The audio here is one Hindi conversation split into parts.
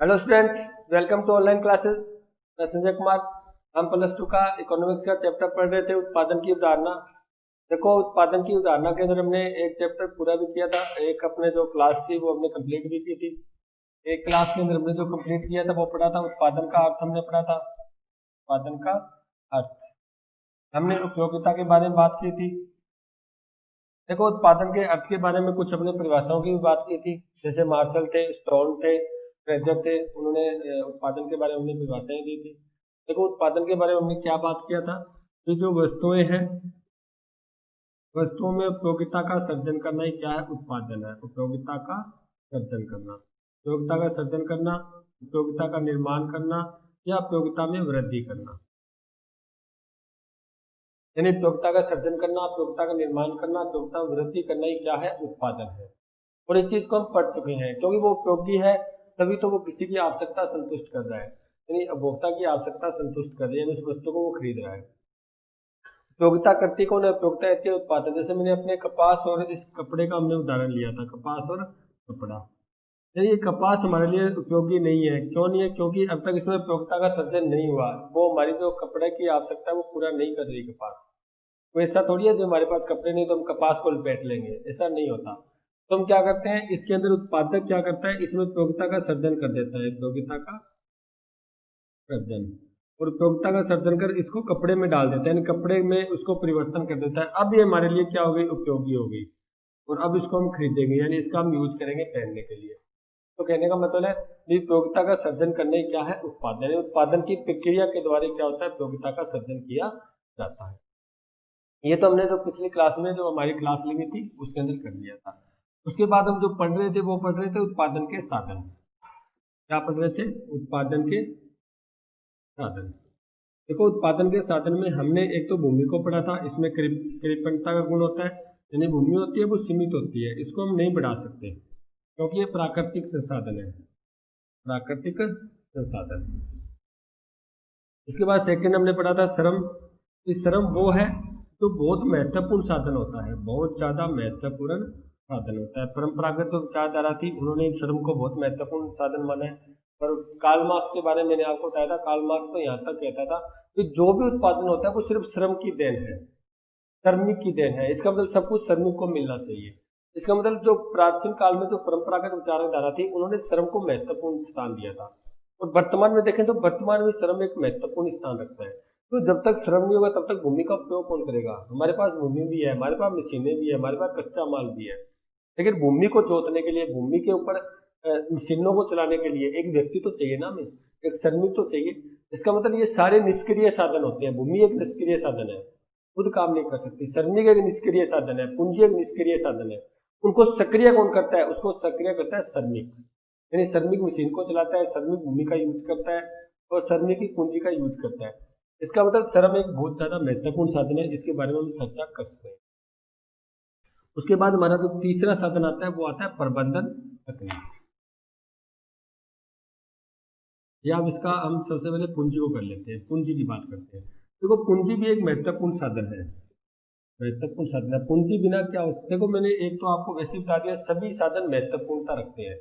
Hello student, welcome to online classes. मैं संजय कुमार। हम प्लस टू का इकोनॉमिक्स का चैप्टर पढ़ रहे थे, उत्पादन की अवधारणा। देखो, उत्पादन की अवधारणा के अंदर हमने एक चैप्टर पूरा भी किया था, एक अपने जो क्लास थी वो हमने कंप्लीट भी की थी। एक क्लास के अंदर हमने जो कंप्लीट किया था वो पढ़ा था उत्पादन का अर्थ, हमने पढ़ा था उत्पादन का अर्थ। हमने उपयोगिता के बारे में बात की थी। देखो, उत्पादन के अर्थ के बारे में कुछ अपने परिभाषाओं की भी बात की थी, जैसे मार्शल थे, स्टोन थे, फ्रेजर थे, उन्होंने उत्पादन के बारे में हमने परिभाषाएं दी थी। देखो, उत्पादन के बारे में हमने क्या बात किया था कि जो वस्तुएं हैं, वस्तुओं में उपयोगिता का सर्जन करना ही क्या है, उत्पादन है। उपयोगिता का सर्जन करना, उपयोगिता का सर्जन करना, उपयोगिता का निर्माण करना या उपयोगिता में वृद्धि करना, यानी उपयोगिता का सर्जन करना, उपयोगिता का निर्माण करना, उपयोगिता में वृद्धि करना ही क्या है, उत्पादन है। और इस चीज को हम पढ़ चुके हैं, क्योंकि वो उपयोगी है तभी तो वो किसी की आवश्यकता संतुष्ट कर रहा है, यानी उपभोक्ता की आवश्यकता संतुष्ट कर रही है, उस वस्तु को वो खरीद रहा है। उपयोगिता करती कौन है, उपयोगिता कहती है उत्पादन। जैसे मैंने अपने कपास और इस कपड़े का हमने उदाहरण लिया था, कपास और कपड़ा। यानी ये कपास हमारे लिए उपयोगी नहीं है। क्यों नहीं है? क्योंकि अब तक इसमें उपयोगिता का सर्जन नहीं हुआ। वो हमारी जो कपड़े की आवश्यकता है वो पूरा नहीं कर रही कपास। तो ऐसा थोड़ी है जो हमारे पास कपड़े नहीं तो हम कपास को लपेट लेंगे, ऐसा नहीं होता। तो हम क्या करते हैं, इसके अंदर उत्पादक क्या करता है, इसमें उपयोगिता का सर्जन कर देता है, उपयोगिता का सर्जन। और उपयोगिता का सर्जन कर इसको कपड़े में डाल देता है, यानी कपड़े में उसको परिवर्तन कर देता है। अब ये हमारे लिए क्या हो गई, उपयोगी हो गई। और अब इसको हम खरीदेंगे, यानी इसका हम यूज करेंगे पहनने के लिए। तो कहने का मतलब है कि उपयोगिता का सर्जन करने क्या है, उत्पादन। यानी उत्पादन की प्रक्रिया के द्वारा क्या होता है, उपयोगिता का सर्जन किया जाता है। ये तो हमने जो पिछली क्लास में जो हमारी क्लास ली हुई थी उसके अंदर कर लिया था। उसके बाद हम जो पढ़ रहे थे वो पढ़ रहे थे उत्पादन के साधन। क्या पढ़ रहे थे, उत्पादन के साधन। देखो, उत्पादन के साधन में हमने एक तो भूमि को पढ़ा था, इसमें कृपणता का गुण होता है। यानी भूमि होती है वो सीमित होती है, इसको हम नहीं बढ़ा सकते क्योंकि ये प्राकृतिक संसाधन है, प्राकृतिक संसाधन। उसके बाद सेकंड हमने पढ़ा था श्रम। इस श्रम वो है जो बहुत महत्वपूर्ण साधन होता है, बहुत ज्यादा महत्वपूर्ण साधन होता है। परंपरागत जो विचारधारा थी उन्होंने श्रम को बहुत महत्वपूर्ण साधन माना है। पर कार्ल मार्क्स के बारे में मैंने आपको बताया था, कार्ल मार्क्स तो यहाँ तक कहता था कि जो भी उत्पादन होता है वो सिर्फ श्रम की देन है, श्रमिक की देन है। इसका मतलब सब कुछ श्रमिक को मिलना चाहिए। इसका मतलब जो प्राचीन काल में जो परंपरागत विचारधारा थी उन्होंने श्रम को महत्वपूर्ण स्थान दिया था। और वर्तमान में देखें तो वर्तमान में श्रम एक महत्वपूर्ण स्थान रखता है। तो जब तक श्रम नहीं होगा तब तक भूमि का उपयोग कौन करेगा। हमारे पास भूमि भी है, हमारे पास मशीनें भी है, हमारे पास कच्चा माल भी है, लेकिन भूमि को जोतने के लिए, भूमि के ऊपर मशीनों को चलाने के लिए एक व्यक्ति तो चाहिए ना, हमें एक श्रमिक तो चाहिए। इसका मतलब ये सारे निष्क्रिय साधन होते हैं। भूमि एक निष्क्रिय साधन है, खुद काम नहीं कर सकती। श्रमिक एक निष्क्रिय साधन है, पूंजी एक निष्क्रिय साधन है। उनको सक्रिय कौन करता है, उसको सक्रिय करता है श्रमिक। यानी श्रमिक मशीन को चलाता है, श्रमिक भूमि का यूज करता है और श्रमिक की पूंजी का यूज करता है। इसका मतलब श्रम एक बहुत ज्यादा महत्वपूर्ण साधन है, इसके बारे में हम चर्चा कर सकते हैं। उसके बाद हमारा जो तीसरा साधन आता है वो आता है प्रबंधन तकनीक। या अब इसका हम सबसे पहले पूंजी को कर लेते हैं, पूंजी की बात करते हैं। देखो, पूंजी भी एक महत्वपूर्ण साधन है, महत्वपूर्ण साधन है। पूंजी बिना क्या हो सकता है। देखो, मैंने एक तो आपको वैसे बता दिया, सभी साधन महत्वपूर्णता रखते हैं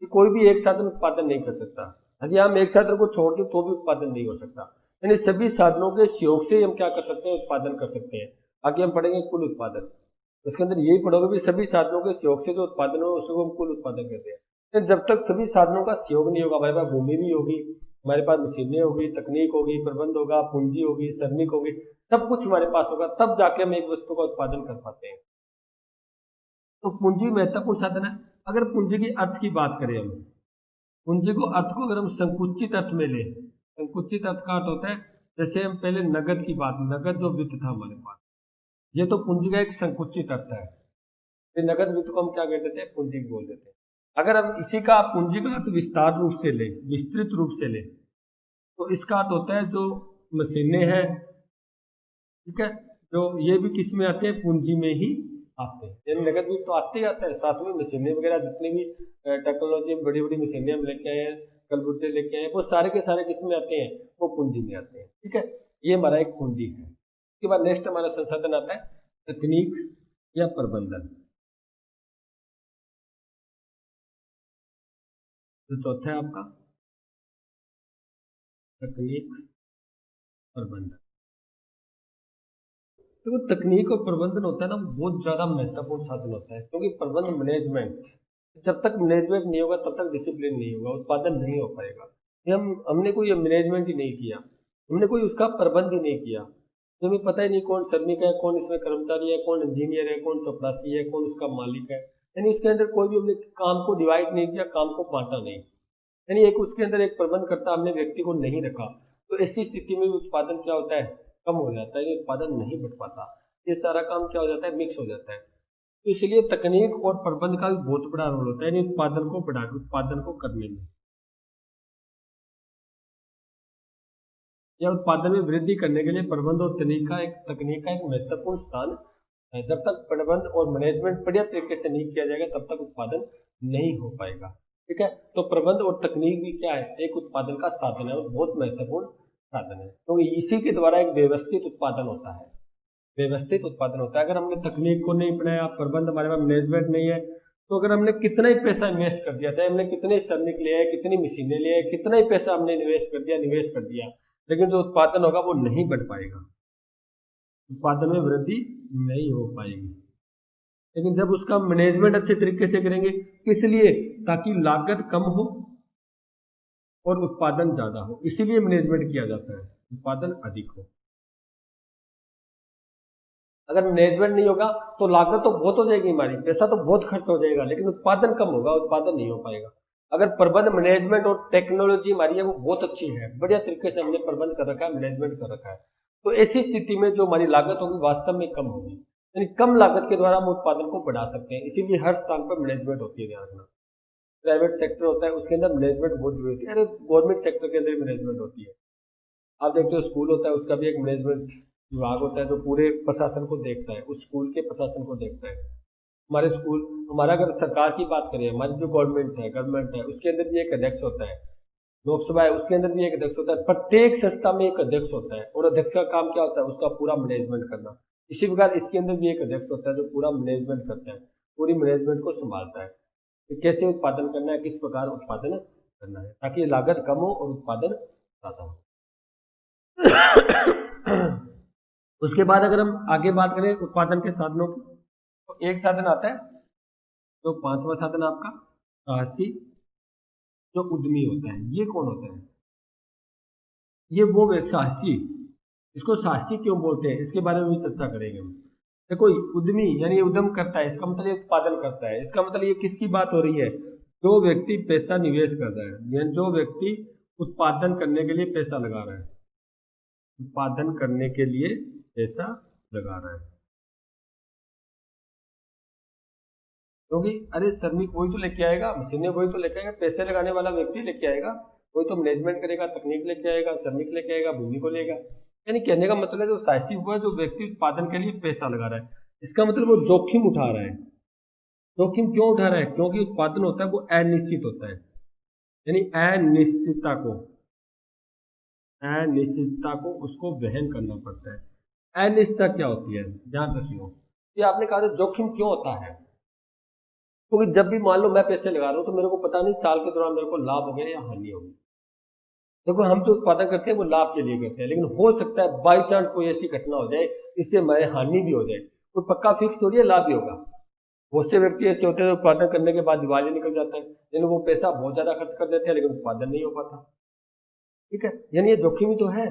कि कोई भी एक साधन उत्पादन नहीं कर सकता। यदि हम एक साधन को छोड़ दें तो भी उत्पादन नहीं हो सकता। यानी सभी साधनों के सहयोग से हम क्या कर सकते हैं, उत्पादन कर सकते हैं। आगे हम पढ़ेंगे कुल उत्पादन, उसके अंदर यही पढ़ोगे भी सभी साधनों के सहयोग से जो उत्पादन हो उसको हम कुल उत्पादन कहते हैं। तो जब तक सभी साधनों का सहयोग नहीं होगा, हमारे पास भूमि भी होगी, हमारे पास मशीनें होगी, तकनीक होगी, प्रबंध होगा, पूंजी होगी, श्रमिक होगी, सब कुछ हमारे पास होगा, तब जाके हम एक वस्तु का उत्पादन कर पाते हैं। तो पूंजी महत्वपूर्ण साधन है। अगर पूंजी की अर्थ की बात करें, हम पूंजी को अर्थ को अगर हम संकुचित अर्थ में लें, संकुचित अर्थ का अर्थ होता है, जैसे हम पहले नगद की बात, नगद जो वित्त था हमारे पास, ये तो पूंजी का एक संकुचित अर्थ है। फिर नगद वित्त को हम क्या कहते थे, पूंजी बोल देते हैं। अगर हम इसी का पूंजी का अर्थ विस्तार रूप से लें, विस्तृत रूप से लें, तो इसका अर्थ होता है जो मशीनें हैं, ठीक है, जो ये भी किस में आते हैं, पूंजी में ही आते हैं। यानी नगद भी तो आते ही आता है, साथ में मशीनें वगैरह जितनी भी टेक्नोलॉजी बड़ी बड़ी मशीनें हम लेके आए हैं, कलपुर्जे लेके आए हैं, वो सारे के सारे किस में आते हैं, वो पूंजी में आते हैं। ठीक है, ये हमारा एक पूंजी है। उसके बाद नेक्स्ट हमारा संसाधन आता है तकनीक या प्रबंधन। तो चौथा है आपका तकनीक प्रबंधन। देखो तकनीक और प्रबंधन होता है ना, बहुत ज्यादा महत्वपूर्ण साधन होता है, क्योंकि प्रबंध मैनेजमेंट, जब तक मैनेजमेंट नहीं होगा तब तक डिसिप्लिन नहीं होगा, उत्पादन नहीं हो पाएगा। ये हमने कोई मैनेजमेंट ही नहीं किया, हमने कोई उसका प्रबंध ही नहीं किया, तो हमें पता ही नहीं कौन श्रमिक है, कौन इसमें कर्मचारी है, कौन इंजीनियर है, कौन चपरासी है, कौन उसका मालिक है। यानी उसके अंदर कोई भी हमने काम को डिवाइड नहीं किया, काम को बांटा नहीं, यानी एक उसके अंदर एक प्रबंध करता हमने व्यक्ति को नहीं रखा, तो ऐसी स्थिति में उत्पादन क्या होता है, कम हो जाता है, उत्पादन नहीं बढ़ पाता, ये सारा काम क्या हो जाता है, मिक्स हो जाता है। तो इसलिए तकनीक और प्रबंध का भी बहुत बड़ा रोल होता है उत्पादन को बढ़ाने, उत्पादन को करने में या उत्पादन में वृद्धि करने के लिए प्रबंध और तकनीक का एक महत्वपूर्ण स्थान है। जब तक प्रबंध और मैनेजमेंट बढ़िया तरीके से नहीं किया जाएगा तब तक उत्पादन नहीं हो पाएगा। ठीक है, तो प्रबंध और तकनीक भी क्या है, एक उत्पादन का साधन है और बहुत महत्वपूर्ण साधन है, तो इसी के द्वारा एक व्यवस्थित उत्पादन होता है, व्यवस्थित उत्पादन होता है। अगर हमने तकनीक को नहीं अपनाया, प्रबंध हमारे पास मैनेजमेंट नहीं है, तो अगर हमने कितना ही पैसा इन्वेस्ट कर दिया, चाहे हमने कितने श्रमिक लिए, कितनी मशीनें लिए, कितना ही पैसा हमने निवेश कर दिया, लेकिन जो उत्पादन होगा वो नहीं बढ़ पाएगा, उत्पादन में वृद्धि नहीं हो पाएगी। लेकिन जब उसका मैनेजमेंट अच्छे तरीके से करेंगे, किस लिए, ताकि लागत कम हो और उत्पादन ज्यादा हो, इसीलिए मैनेजमेंट किया जाता है, उत्पादन अधिक हो। अगर मैनेजमेंट नहीं होगा तो लागत तो बहुत हो जाएगी हमारी, पैसा तो बहुत खर्च हो जाएगा, लेकिन उत्पादन कम होगा, उत्पादन नहीं हो पाएगा। अगर प्रबंध मैनेजमेंट और टेक्नोलॉजी हमारी है वो बहुत अच्छी है, बढ़िया तरीके से हमने प्रबंध कर रखा है, मैनेजमेंट कर रखा है, तो ऐसी स्थिति में जो हमारी लागत होगी वास्तव में कम होगी, यानी कम लागत के द्वारा हम उत्पादन को बढ़ा सकते हैं। इसीलिए हर स्थान पर मैनेजमेंट होती है, ध्यान रखना। प्राइवेट सेक्टर होता है उसके अंदर मैनेजमेंट बहुत जरूरी होती है, अरे गवर्नमेंट सेक्टर के अंदर मैनेजमेंट होती है। आप देखते हो स्कूल होता है, उसका भी एक मैनेजमेंट विभाग होता है जो पूरे प्रशासन को देखता है, उस स्कूल के प्रशासन को देखता है। हमारे स्कूल, हमारा अगर सरकार की बात करें, हमारी जो गवर्नमेंट है उसके अंदर भी एक अध्यक्ष होता है, लोकसभा है उसके अंदर भी एक अध्यक्ष होता है, प्रत्येक संस्था में एक अध्यक्ष होता है, और अध्यक्ष का काम क्या होता है, उसका पूरा मैनेजमेंट करना। इसी प्रकार इसके अंदर भी एक अध्यक्ष होता है जो पूरा मैनेजमेंट करता है, पूरी मैनेजमेंट को संभालता है कि कैसे उत्पादन करना है, किस प्रकार उत्पादन करना है, ताकि लागत कम हो और उत्पादन ज्यादा हो। उसके बाद अगर हम आगे बात करें उत्पादन के साधनों की, तो एक साधन आता है, तो पांचवा साधन आपका साहसी जो उद्यमी होता है। ये कौन होता है, ये वो साहसी, इसको साहसी क्यों बोलते हैं, इसके बारे में भी चर्चा करेंगे हम। देखो उद्यमी यानी उद्यम करता है, इसका मतलब ये उत्पादन करता है, इसका मतलब ये किसकी बात हो रही है, जो व्यक्ति पैसा निवेश कर रहा है, यानी जो व्यक्ति उत्पादन करने के लिए पैसा लगा रहा है, उत्पादन करने के लिए पैसा लगा रहा है। क्योंकि अरे श्रमिक वही तो लेके आएगा, मशीनें वही तो लेके आएगा, पैसे लगाने वाला व्यक्ति लेके आएगा, कोई तो मैनेजमेंट करेगा, तकनीक लेके आएगा, श्रमिक लेके आएगा, भूमि को लेगा। यानी कहने का मतलब है जो साहसी हुआ है, जो व्यक्ति उत्पादन के लिए पैसा लगा रहा है, इसका मतलब वो जोखिम उठा रहा है। जोखिम क्यों उठा रहा है, क्योंकि उत्पादन होता है वो अनिश्चित होता है, यानी अनिश्चितता को उसको वहन करना पड़ता है। अनिश्चितता क्या होती है, ध्यान से सुनो। ये आपने कहा था जोखिम क्यों होता है, क्योंकि जब भी मान लो मैं पैसे लगा रहा हूं तो मेरे को पता नहीं साल के दौरान मेरे को लाभ हो गया या हानि होगी। देखो हम जो उत्पादन करते हैं वो लाभ के लिए करते हैं, लेकिन हो सकता है बाई चांस कोई ऐसी घटना हो जाए इससे हमारे हानि भी हो जाए, कोई पक्का फिक्स थोड़ी है लाभ भी होगा। बहुत से व्यक्ति ऐसे होते हैं उत्पादन करने के बाद दिवालिया निकल जाता है, यानी वो पैसा बहुत ज्यादा खर्च कर देते हैं लेकिन उत्पादन नहीं हो पाता। ठीक है, यानी ये जोखिम ही तो है,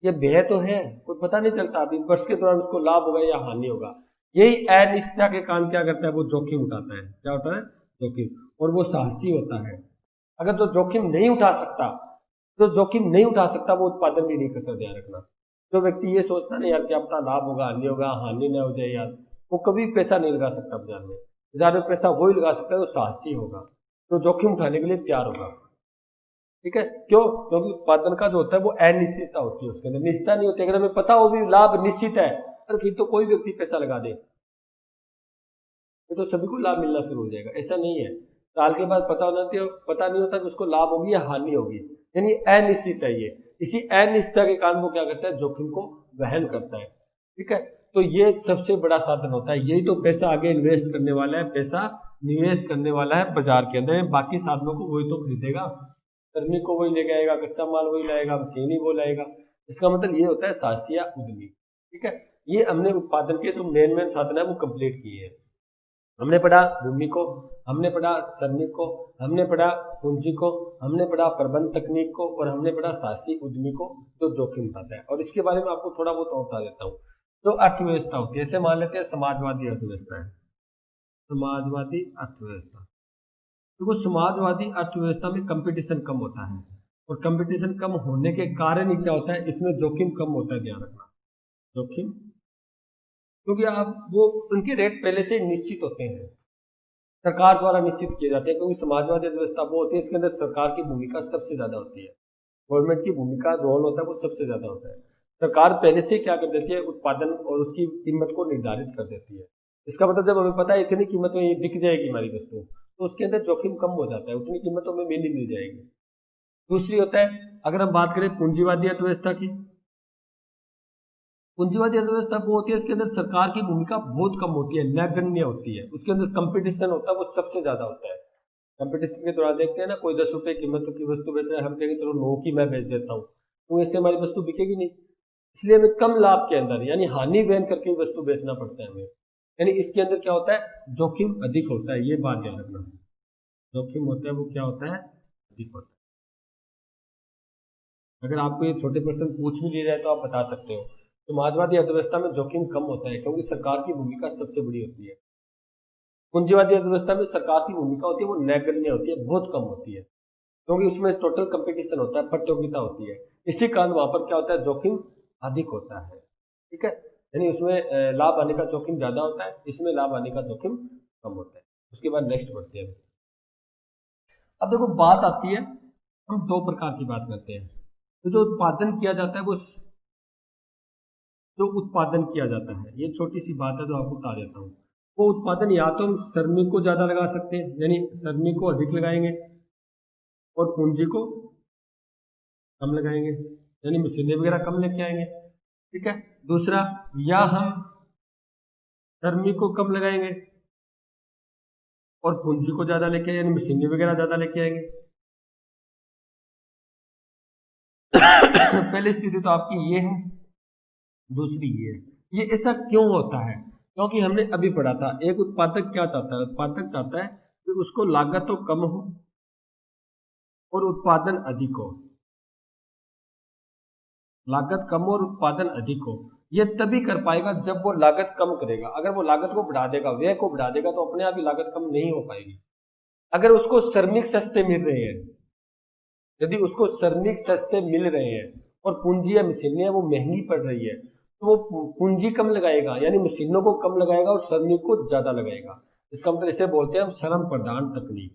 ये व्यय तो है, कोई पता नहीं चलता अभी वर्ष के दौरान उसको लाभ होगा या हानि होगा। यही अनिश्चितता के कारण क्या करता है, वो जोखिम उठाता है। क्या होता है, जोखिम, और वो साहसी होता है। अगर जो जोखिम नहीं उठा सकता, वो उत्पादन भी नहीं कर सकता। ध्यान रखना, जो व्यक्ति ये सोचता नहीं यार क्या पता लाभ होगा, हानि होगा, हानि ना हो जाए यार, वो कभी पैसा नहीं लगा सकता बाजार में। बाजार में पैसा वही लगा सकता है जो साहसी होगा, तो जोखिम उठाने के लिए तैयार होगा। ठीक है, क्यों, क्योंकि उत्पादन का जो होता है वो अनिश्चितता होती है, उसके अंदर निश्चितता नहीं होती। अगर हमें पता हो भी लाभ निश्चित है तो फिर तो कोई व्यक्ति पैसा लगा दे, तो सभी को लाभ मिलना शुरू हो जाएगा। ऐसा नहीं है, साल के बाद पता नहीं होता कि उसको लाभ होगी या हानि होगी, यानी अनिश्चित है ये। इसी अनिश्चितता के कारण वो क्या करता है, जोखिम को वहन करता है। ठीक है, तो ये सबसे बड़ा साधन होता है, यही तो पैसा आगे इन्वेस्ट करने वाला है, पैसा निवेश करने वाला है बाजार के अंदर, बाकी साधनों को वही तो खरीदेगा, श्रमिक को वही लेके आएगा, कच्चा माल वही लाएगा, मशीन ही वो लाएगा। इसका मतलब ये होता है साहसी या उद्यमी। ठीक है, ये हमने उत्पादन के जो मेन साधन है वो कंप्लीट किए हैं। हमने पढ़ा भूमि को, हमने पढ़ा श्रमिक को, हमने पढ़ा पूंजी को, हमने पढ़ा प्रबंध तकनीक को, और हमने पढ़ा साहसी उद्यमी को जो जोखिम उठाता है। और इसके बारे में आपको थोड़ा बहुत और बता देता हूँ। जो अर्थव्यवस्था होती है, जैसे मान लेते हैं समाजवादी अर्थव्यवस्था है, समाजवादी अर्थव्यवस्था। देखो समाजवादी अर्थव्यवस्था में कंपटीशन कम होता है, और कंपटीशन कम होने के कारण ही क्या होता है, इसमें जोखिम कम होता है। ध्यान रखना, जोखिम, क्योंकि आप वो उनके रेट पहले से निश्चित होते हैं, सरकार द्वारा निश्चित किए जाते हैं। क्योंकि समाजवादी अर्थव्यवस्था वो होती है इसके अंदर सरकार की भूमिका सबसे ज्यादा होती है, गवर्नमेंट की भूमिका रोल होता है वो सबसे ज्यादा होता है। सरकार पहले से क्या कर देती है, उत्पादन और उसकी कीमत को निर्धारित कर देती है। इसका मतलब जब हमें पता है इतनी कीमत में ये बिक जाएगी हमारी वस्तु, तो उसके अंदर जोखिम कम हो जाता है, उतनी कीमतों में मिल जाएगी। दूसरी होता है, अगर हम बात करें पूंजीवादी अर्थव्यवस्था की, पूंजीवादी अर्थव्यवस्था वो होती है इसके अंदर सरकार की भूमिका बहुत कम होती है, नगण्य होती है। उसके अंदर कंपटीशन होता है वो सबसे ज्यादा होता है। कंपटीशन के दौरान देखते हैं ना, कोई 10 रुपए कीमत की वस्तु बेच रहा है, हम कहेंगे चलो 9 की मैं बेच देता हूँ, तो ऐसे हमारी वस्तु बिकेगी नहीं। इसलिए हमें कम लाभ के अंदर यानी हानि बहन करके वस्तु बेचना पड़ता है हमें। यानी इसके अंदर क्या होता है, जोखिम अधिक होता है, ये बात ध्यान रखना। जोखिम होता है वो क्या होता है, अधिक होता है। अगर आपको ये छोटे प्रश्न पूछ भी लिए जाए तो आप बता सकते हो। समाजवादी अर्थव्यवस्था में जोखिम कम होता है क्योंकि सरकार की भूमिका सबसे बड़ी होती है। पूंजीवादी अर्थव्यवस्था में सरकार की भूमिका होती है वो नगण्य होती है, बहुत कम होती है, क्योंकि उसमें टोटल कंपटीशन होता है, प्रतियोगिता होती है। इसी कारण वहां पर क्या होता है, जोखिम अधिक होता है। ठीक है, यानी उसमें लाभ आने का जोखिम ज्यादा होता है, इसमें लाभ आने का जोखिम कम होता है। उसके बाद नेक्स्ट बढ़ते हैं। अब देखो बात आती है, हम दो प्रकार की बात करते हैं। तो जो उत्पादन किया जाता है वो, जो उत्पादन किया जाता है, ये छोटी सी बात है जो आपको बता देता हूँ। वो उत्पादन या तो हम श्रमिक को ज्यादा लगा सकते हैं, यानी श्रमिक को अधिक लगाएंगे, और पूंजी को कम लगाएंगे, यानी मशीनें वगैरह कम लेके आएंगे। ठीक है, दूसरा, या हम श्रमिक को कम लगाएंगे और पूंजी को ज्यादा लेके आएंगे, यानी मशीनें वगैरह ज्यादा लेके आएंगे। पहली स्थिति तो आपकी ये है, दूसरी ये है। ये ऐसा क्यों होता है, क्योंकि हमने अभी पढ़ा था एक उत्पादक क्या चाहता है, उत्पादक चाहता है कि उसको लागत तो कम हो और उत्पादन अधिक हो, लागत कम और उत्पादन अधिक हो। ये तभी कर पाएगा जब वो लागत कम करेगा। अगर वो लागत को बढ़ा देगा, व्यय को बढ़ा देगा, तो अपने आप ही लागत कम नहीं हो पाएगी। अगर उसको श्रमिक सस्ते मिल रहे हैं, यदि उसको श्रमिक सस्ते मिल रहे हैं और पूंजी या मशीनें वो महंगी पड़ रही है, तो वो पूंजी कम लगाएगा, यानी मशीनों को कम लगाएगा और श्रमिक को ज्यादा लगाएगा। इसका मतलब इसे बोलते हैं हम श्रम प्रदान तकनीक।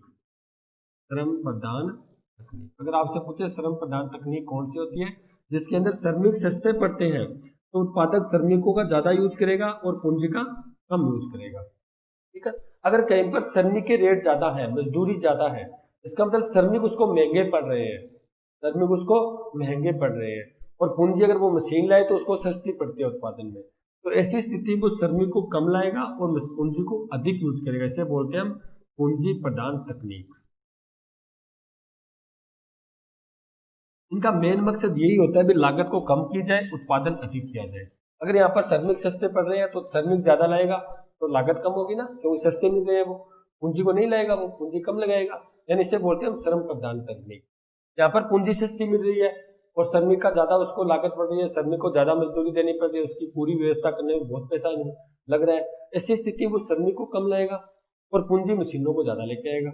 श्रम प्रदान तकनीक, अगर आपसे पूछे श्रम प्रदान तकनीक कौन सी होती है, जिसके अंदर श्रमिक सस्ते पड़ते हैं, तो उत्पादक श्रमिकों का ज्यादा यूज करेगा और पूंजी का कम यूज करेगा। ठीक है, अगर कहीं पर श्रमिक के रेट ज्यादा है, मजदूरी ज्यादा है, इसका मतलब श्रमिक उसको महंगे पड़ रहे हैं, श्रमिक उसको महंगे पड़ रहे हैं, और पूंजी अगर वो मशीन लाए तो उसको सस्ती पड़ती है उत्पादन में। तो ऐसी स्थिति में श्रमिक को कम लाएगा और पूंजी को अधिक यूज करेगा। इसे बोलते हैं हम पूंजी प्रदान तकनीक। इनका मेन मकसद यही होता है भी लागत को कम की जाए, उत्पादन अधिक किया जाए। अगर यहाँ पर श्रमिक सस्ते पड़ रहे हैं तो श्रमिक ज्यादा लाएगा तो लागत कम होगी ना, क्योंकि सस्ते मिल रहे हैं, वो पूंजी को नहीं लाएगा, वो पूंजी कम लगाएगा। यानी इसे बोलते हैं हम श्रम प्रदान तकनीक। यहाँ पर पूंजी सस्ती मिल रही है और श्रमिक का ज्यादा उसको लागत पड़ रही है, श्रमिक को ज्यादा मजदूरी देनी पड़ रही है, उसकी पूरी व्यवस्था करने में बहुत पैसा लग रहा है। ऐसी स्थिति वो श्रमिक को कम लाएगा और पूंजी मशीनों को ज्यादा लेके आएगा।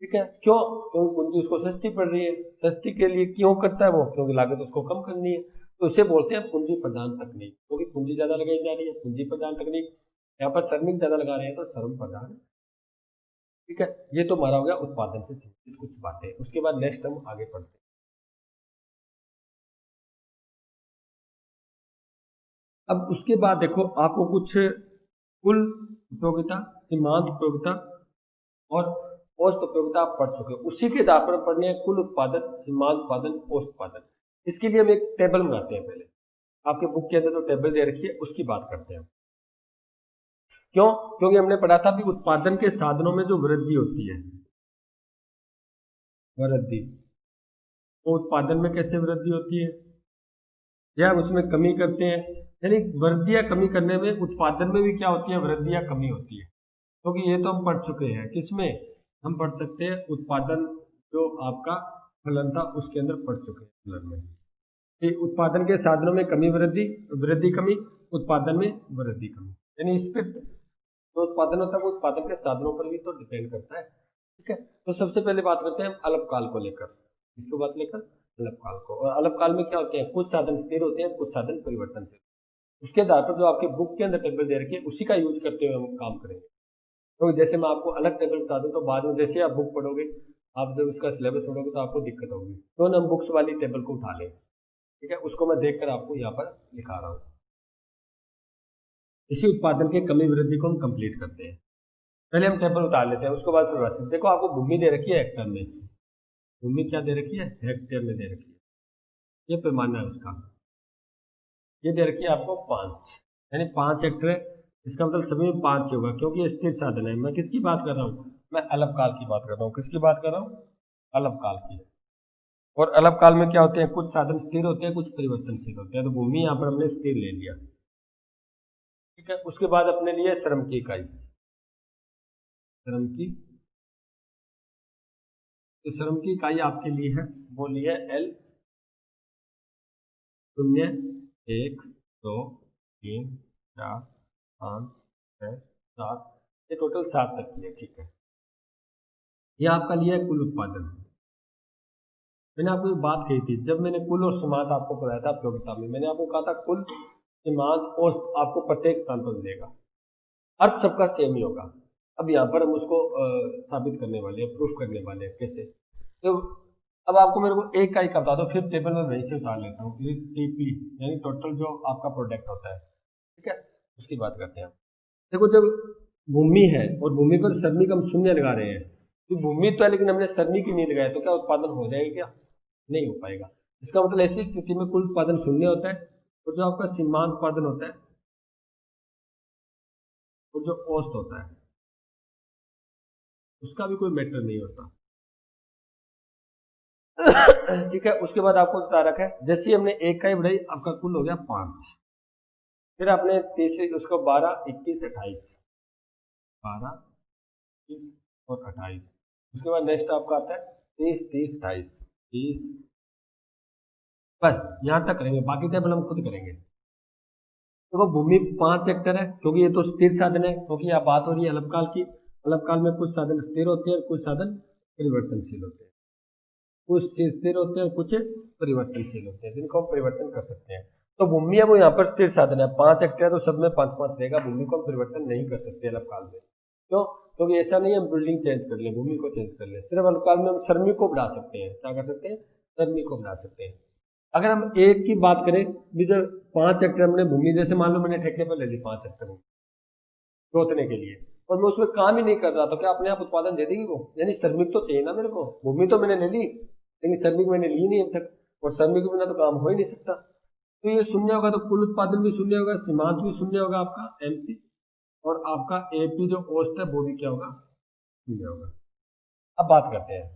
ठीक है, क्यों, क्योंकि पूंजी उसको सस्ती पड़ रही है। सस्ती के लिए क्यों करता है वो, क्योंकि लागत उसको कम करनी है। तो इसे बोलते हैं पूंजी प्रदान तकनीक, क्योंकि पूंजी ज्यादा लगाई जा रही है, पूंजी प्रदान तकनीक। यहाँ पर श्रमिक ज्यादा लगा रहे हैं तो श्रम प्रदान। ठीक है, ये तो हमारा हो गया उत्पादन से संबंधित कुछ बातें। उसके बाद नेक्स्ट हम आगे पढ़ते हैं। अब उसके बाद देखो आपको कुछ कुल उपयोगिता, सीमांत उपयोगिता और औसत उपयोगिता आप पढ़ चुके हो, उसी के आधार पर पढ़ने हैं कुल उत्पादन, सीमांत उत्पादन, औसत उत्पादन। इसके लिए हम एक टेबल बनाते हैं। पहले आपके बुक के अंदर जो टेबल दे रखी है उसकी बात करते हैं। क्यों? क्योंकि हमने पढ़ा था कि उत्पादन के साधनों में जो वृद्धि होती है, वृद्धि, वो उत्पादन में कैसे वृद्धि होती है या उसमें कमी करते हैं, यानी वृद्धि या कमी करने में उत्पादन में भी क्या होती है, वृद्धि या कमी होती है। क्योंकि ये तो हम पढ़ चुके हैं, किसमें हम पढ़ सकते हैं, उत्पादन जो आपका फलन था उसके अंदर पढ़ चुके हैं फलन में, कि उत्पादन के साधनों में कमी वृद्धि, वृद्धि कमी, उत्पादन में वृद्धि कमी, यानी इस पे जो उत्पादन होता है वो उत्पादन के साधनों पर भी तो डिपेंड करता है। ठीक है, तो सबसे पहले बात करते हैं हम अल्पकाल को लेकर, इसको बात लेकर अल्पकाल को। और अल्पकाल में क्या होते हैं, कुछ साधन स्थिर होते हैं, कुछ साधन परिवर्तनशील। उसके आधार पर जो आपके बुक के अंदर टेबल दे रखी है उसी का यूज करते हुए हम काम करेंगे। तो जैसे मैं आपको अलग टेबल बता दूं तो बाद में जैसे आप बुक पढ़ोगे, आप जब उसका सिलेबस पढ़ोगे तो आपको दिक्कत होगी, तो हम बुक्स वाली टेबल को उठा लें। ठीक है, उसको मैं देखकर आपको यहाँ पर लिखा रहा हूँ। इसी उत्पादन के कमी वृद्धि को हम कंप्लीट करते हैं। पहले हम टेबल उतार लेते हैं, उसके बाद परिभाषित। देखो आपको भूमि दे रखी है हेक्टेयर में, भूमि क्या दे रखी है, हेक्टेयर में दे रखी है, ये पैमाना है उसका, ये दे रखी है आपको 5, यानी 5 हेक्टेयर है। इसका मतलब सभी में 5 ही होगा क्योंकि ये स्थिर साधन है। मैं किसकी बात कर रहा हूँ, मैं अल्पकाल की बात कर रहा हूँ। किसकी बात कर रहा हूँ, अल्पकाल की। और अल्पकाल में क्या होते हैं, कुछ साधन स्थिर होते हैं, कुछ परिवर्तनशील होते हैं। तो भूमि यहाँ पर हमने स्थिर ले लिया। ठीक है, उसके बाद अपने लिए श्रम की इकाई, श्रम की, तो श्रम की इकाई आपके लिए है, वो लिए L, 0, 1, 2, 3, 4, 5, 6, 7, ये टोटल 7 तक की है। ठीक है, ये आपका लिया है कुल उत्पादन। मैंने आपको एक बात कही थी, जब मैंने कुल और सीमांत आपको पढ़ाया था प्रतियोगिता में, मैंने आपको कहा था कुल, सीमांत, औसत आपको प्रत्येक स्थान पर मिलेगा, अर्थ सबका सेम ही होगा। अब यहाँ पर हम उसको साबित करने वाले हैं, प्रूफ करने वाले हैं। कैसे? तो अब आपको मेरे को एक का ही बता दो, फिर टेबल में वहीं से उतार लेता हूँ। टीपी यानी टोटल जो आपका प्रोडक्ट होता है, ठीक है, उसकी बात करते हैं। देखो, जब भूमि है और भूमि पर सरनी का हम शून्य लगा रहे हैं, तो भूमि तो है लेकिन हमने सरनी की नहीं लगाया, तो क्या उत्पादन हो जाएगा? क्या नहीं हो पाएगा। इसका मतलब ऐसी स्थिति में कुल उत्पादन शून्य होता है, और जो आपका सीमांत उत्पादन होता है और जो औसत होता है उसका भी कोई मैटर नहीं होता। ठीक है, उसके बाद आपको बता रखा है, जैसे हमने एक का ही बढ़ाई, आपका कुल हो गया 5, फिर आपने तीसरे उसको 12, 21, 28, 12, 21 और 28। उसके बाद नेक्स्ट आपका आता है 30, 30, 28, 30, बस यहाँ तक करेंगे, बाकी टेबल हम खुद करेंगे। देखो, भूमि 5 हेक्टेयर है क्योंकि ये तो स्थिर साधन है, क्योंकि यहाँ बात हो रही है अल्पकाल की। अल्पकाल में कुछ साधन स्थिर होते हैं, कुछ साधन परिवर्तनशील होते हैं, कुछ स्थिर होते हैं, कुछ परिवर्तनशील होते हैं, जिनको हम परिवर्तन कर सकते हैं। तो भूमि है वो यहाँ पर स्थिर साधन है, 5 हेक्टेयर, तो सब में 5-5 रहेगा। भूमि को हम परिवर्तन नहीं कर सकते अल्पकाल में। क्यों? क्योंकि ऐसा नहीं हम बिल्डिंग चेंज कर ले, भूमि को चेंज कर ले। सिर्फ अल्पकाल में हम श्रमी को बढ़ा सकते हैं। क्या कर सकते हैं? श्रमी को बढ़ा सकते हैं। अगर हम एक की बात करें, भी जो 5 हेक्टेयर हमने भूमि, जैसे मान लो मैंने ठेके पर ले ली 5 हेक्टेयर भूमि जोतने के लिए, और मैं उसमें काम ही नहीं कर रहा, तो क्या अपने आप उत्पादन दे देगी वो? यानी श्रमिक तो चाहिए ना मेरे को। भूमि तो मैंने ले ली लेकिन श्रमिक मैंने ली नहीं अब तक, और श्रमिक के बिना तो काम हो ही नहीं सकता। तो ये शून्य होगा, तो कुल उत्पादन भी शून्य होगा, सीमांत भी शून्य होगा आपका एमपी, और आपका एपी जो औसत है वो भी क्या होगा? शून्य होगा। अब बात करते हैं,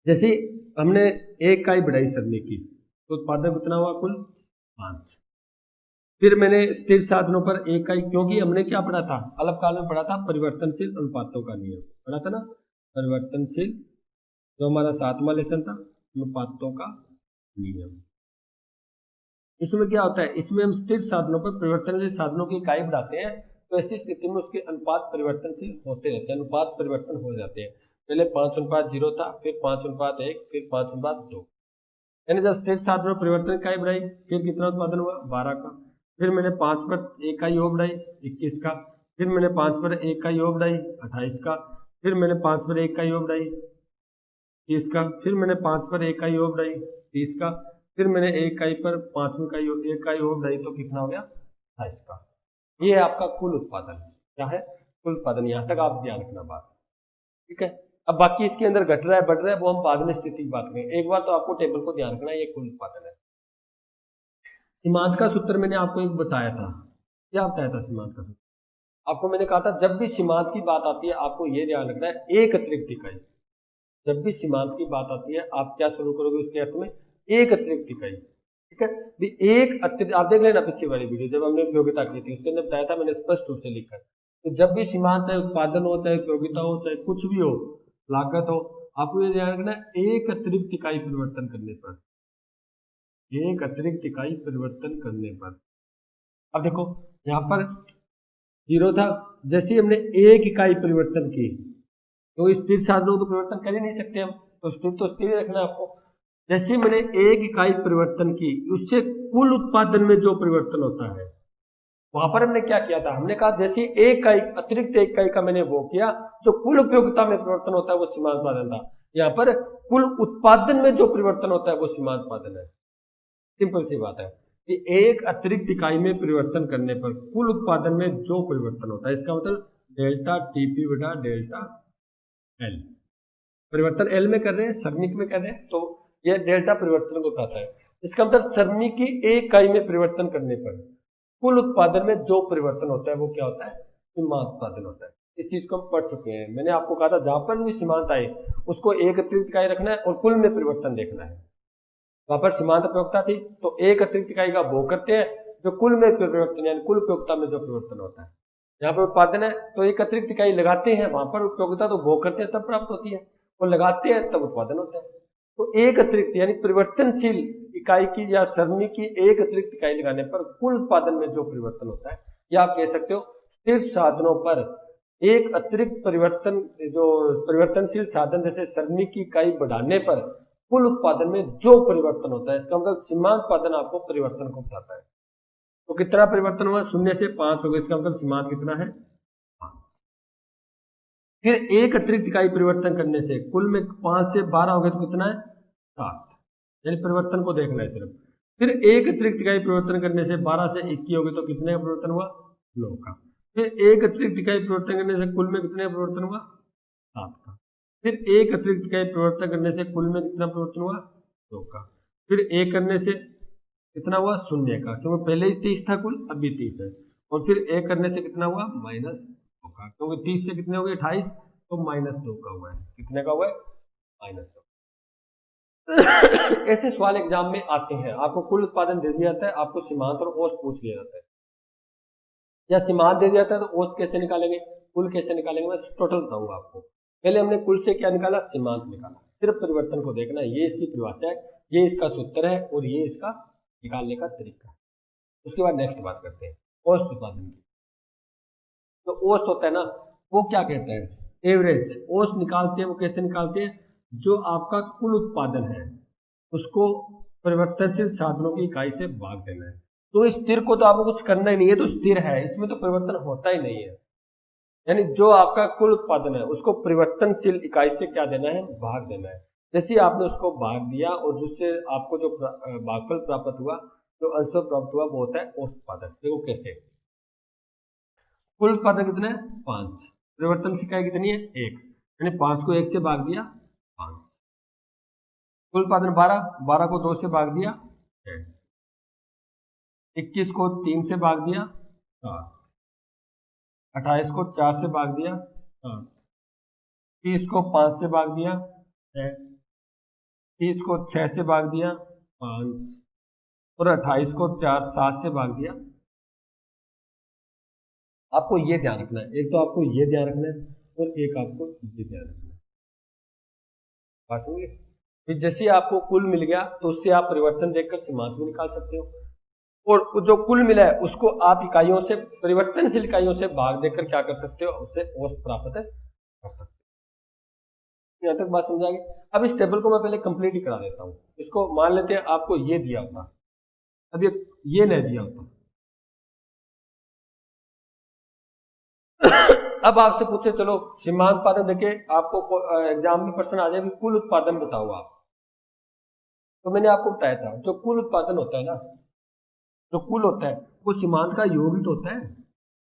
जैसे हमने एक इकाई बढ़ाई श्रमिक की, तो उत्पादन कितना हुआ? कुल 5। फिर मैंने स्थिर साधनों पर एक इकाई, क्योंकि हमने क्या पढ़ा था अल्पकाल में, पढ़ा था परिवर्तनशील अनुपातों का नियम, पढ़ा था ना, परिवर्तनशील, जो हमारा 7वां लेसन था, अनुपातों का नियम। इसमें क्या होता है, इसमें हम स्थिर साधनों पर परिवर्तनशील साधनों की इकाई बढ़ाते हैं, तो ऐसी स्थिति में उसके अनुपात परिवर्तनशील होते रहते हैं, अनुपात परिवर्तन हो जाते हैं। पहले 5:0 था, फिर 5:1, फिर 5:2। यानी जब स्थिर साधनों परिवर्तन इकाई बढ़ाई, फिर कितना उत्पादन हुआ? 12 का। फिर मैंने 5 पर एक इकाई और बढ़ाई, 21 का। फिर मैंने 5 पर एक इकाई और बढ़ाई, 28 का। फिर मैंने 5 पर एक इकाई और बढ़ाई, 30 का। फिर मैंने 5 पर एक इकाई और बढ़ाई, 30 का। फिर मैंने एक इकाई पर 5वीं इकाई और बढ़ाई, तो कितना हो गया? 28 का। ये है आपका कुल उत्पादन। क्या है? कुल उत्पादन। यहाँ तक आप ध्यान रखना बात, ठीक है। अब बाकी इसके अंदर घट रहा है, बढ़ रहा है, वो हम बाद में स्थिति की बात करेंगे। एक बार तो आपको टेबल को ध्यान रखना है, ये कुल उत्पादन है। सीमांत का सूत्र मैंने आपको एक बताया था, क्या बताया था सीमांत का सूत्र? आपको मैंने कहा था जब भी सीमांत की बात आती है आपको ये ध्यान रखना है एक अतिरिक्त इकाई। जब भी सीमांत की बात आती है आप क्या शुरू करोगे उसके अर्थ में एक अतिरिक्त इकाई। ठीक है, भी एक अतिरिक्त, आप देख लेना पिछली वाली वीडियो जब हमने उपयोगिता की थी उसके अंदर बताया था मैंने स्पष्ट रूप से लिखकर, तो जब भी सीमांत चाहे उत्पादन हो चाहे उपयोगिता हो चाहे कुछ भी हो, लागत हो, आपको ये ध्यान रखना है एक अतिरिक्त इकाई परिवर्तन करने पर, एक अतिरिक्त इकाई परिवर्तन करने पर। अब देखो यहाँ पर 0 था, जैसे ही हमने एक इकाई परिवर्तन की तो स्थिर साधनों को परिवर्तन कर ही नहीं सकते हम, तो स्थिर ही रखना है आपको। जैसे मैंने एक इकाई परिवर्तन की उससे कुल उत्पादन में जो परिवर्तन होता है वहां पर हमने क्या किया था, हमने कहा जैसे एक इकाई अतिरिक्त एक इकाई का मैंने वो किया, जो कुल उपयोगिता में परिवर्तन होता है वो सीमांत उत्पादन था। यहाँ पर कुल उत्पादन में जो परिवर्तन होता है वो सीमांत उत्पादन है। सिंपल सी बात है कि एक अतिरिक्त इकाई में परिवर्तन करने पर कुल उत्पादन में जो परिवर्तन होता है, इसका मतलब डेल्टा टीपी बटा डेल्टा एल। परिवर्तन एल में कर रहे हैं, सरणिक में कर रहे हैं, तो यह डेल्टा परिवर्तन को कहता है। इसका मतलब सरणिक की एक इकाई में परिवर्तन करने पर कुल उत्पादन में जो परिवर्तन होता है वो क्या होता है, सीमांत उत्पादन होता है। इस चीज को हम पढ़ चुके हैं, मैंने आपको कहा था जहां पर भी सीमांत आए उसको एक अतिरिक्त इकाई रखना है और कुल में परिवर्तन देखना है। वहां पर सीमांत उपयोगिता थी तो एक अतिरिक्त इकाई का भोग करते हैं, जो कुल में परिवर्तन यानी कुल उपयोगिता में जो परिवर्तन होता है। यहाँ पर उत्पादन है तो एक अतिरिक्त इकाई लगाते हैं, वहां पर उपयोगिता तो भोग करते हैं तब प्राप्त होती है, और लगाते हैं तब उत्पादन होता है। तो एक अतिरिक्त यानी परिवर्तनशील इकाई की या सरणी की एक अतिरिक्त इकाई लगाने पर कुल उत्पादन में जो परिवर्तन होता है, या आप कह सकते हो स्थिर साधनों पर एक अतिरिक्त परिवर्तन, जो परिवर्तनशील साधन जैसे सरणी की इकाई बढ़ाने पर कुल उत्पादन में जो परिवर्तन होता है, इसका मतलब सीमांत उत्पादन आपको परिवर्तन को बताता है। तो कितना परिवर्तन हुआ, 0 से 5 हो गया, इसका मतलब सीमांत कितना है 5। फिर एक अतिरिक्त इकाई परिवर्तन करने से कुल में 5 से 12 हो गए तो कितना है 7, यानी परिवर्तन को देखना है सिर्फ। फिर एक अतिरिक्त इकाई परिवर्तन करने से 12 से 21 हो गए तो कितने का परिवर्तन हुआ 9 का। फिर एक अतिरिक्त इकाई परिवर्तन करने से कुल में कितने का परिवर्तन हुआ 7 का। फिर एक अतिरिक्त इकाई परिवर्तन करने से कुल में कितना परिवर्तन हुआ 2 का। फिर एक करने से कितना हुआ 0 का, क्योंकि पहले ही 30 था कुल, अब भी 30 है। और फिर एक करने से कितना हुआ -2 का, क्योंकि 30 से कितने हो गए 28, तो -2 का हुआ है। कितने का हुआ है -2। ऐसे सवाल एग्जाम में आते हैं, आपको कुल उत्पादन दे दिया जाता है, आपको सीमांत और औसत पूछ लिया जाता है, या सीमांत दे दिया जाता है तो औसत कैसे निकालेंगे, कुल कैसे निकालेंगे, मैं टोटल बताऊंगा आपको। पहले हमने कुल से क्या निकाला, सीमांत निकाला। सिर्फ परिवर्तन को देखना, ये इसकी परिभाषा है, ये इसका सूत्र है और ये इसका निकालने का तरीका है। उसके बाद नेक्स्ट बात करते हैं औसत उत्पादन की। तो औसत होता है ना, वो क्या कहता है, एवरेज। औसत निकालते हैं, वो कैसे निकालते हैं, जो आपका कुल उत्पादन है उसको परिवर्तनशील साधनों की इकाई से भाग देना है। तो इस स्थिर को तो आपको कुछ करना ही नहीं है, तो स्थिर है, इसमें तो परिवर्तन होता ही नहीं है। यानी जो आपका कुल उत्पादन है उसको परिवर्तनशील इकाई से क्या देना है, भाग देना है। जैसे आपने उसको भाग दिया और जिससे आपको जो भागफल प्राप्त हुआ, जो अंश प्राप्त हुआ, वो होता है औसत उत्पादन। देखो कैसे, कुल उत्पादन कितना है 5, परिवर्तनशील इकाई कितनी है 1, यानी 5 को 1 से भाग दिया 5। कुल उत्पादन 12, 12 को 2 से भाग दिया 6, 21 को 3 से भाग दिया 7, 28 को 4 से भाग दिया 7, 30 को 5 से भाग दिया 6, 30 को 6 से भाग दिया 5, और 28 को 7 से भाग दिया। आपको ये ध्यान रखना है, एक तो आपको ये ध्यान रखना है और एक आपको ये ध्यान रखना है। बात समझिए, फिर जैसे आपको कुल मिल गया तो उससे आप परिवर्तन देखकर सीमांत भी निकाल सकते हो, और जो कुल मिला है उसको आप इकाइयों से, परिवर्तनशील इकाइयों से भाग देकर क्या कर सकते हो, उससे औसत प्राप्त कर सकते हो। यहाँ तक बात समझ आ गई। अब इस टेबल को मैं पहले कंप्लीट ही करा देता हूँ। इसको मान लेते हैं आपको ये दिया होता, अब ये नहीं दिया होता। अब आपसे पूछे चलो सीमांत उत्पादन देखे, आपको एग्जाम में प्रश्न आ जाए कुल उत्पादन बताओ आप, तो मैंने आपको बताया था जो कुल उत्पादन होता है ना, जो कुल होता है वो सीमांत का योग ही तो होता है।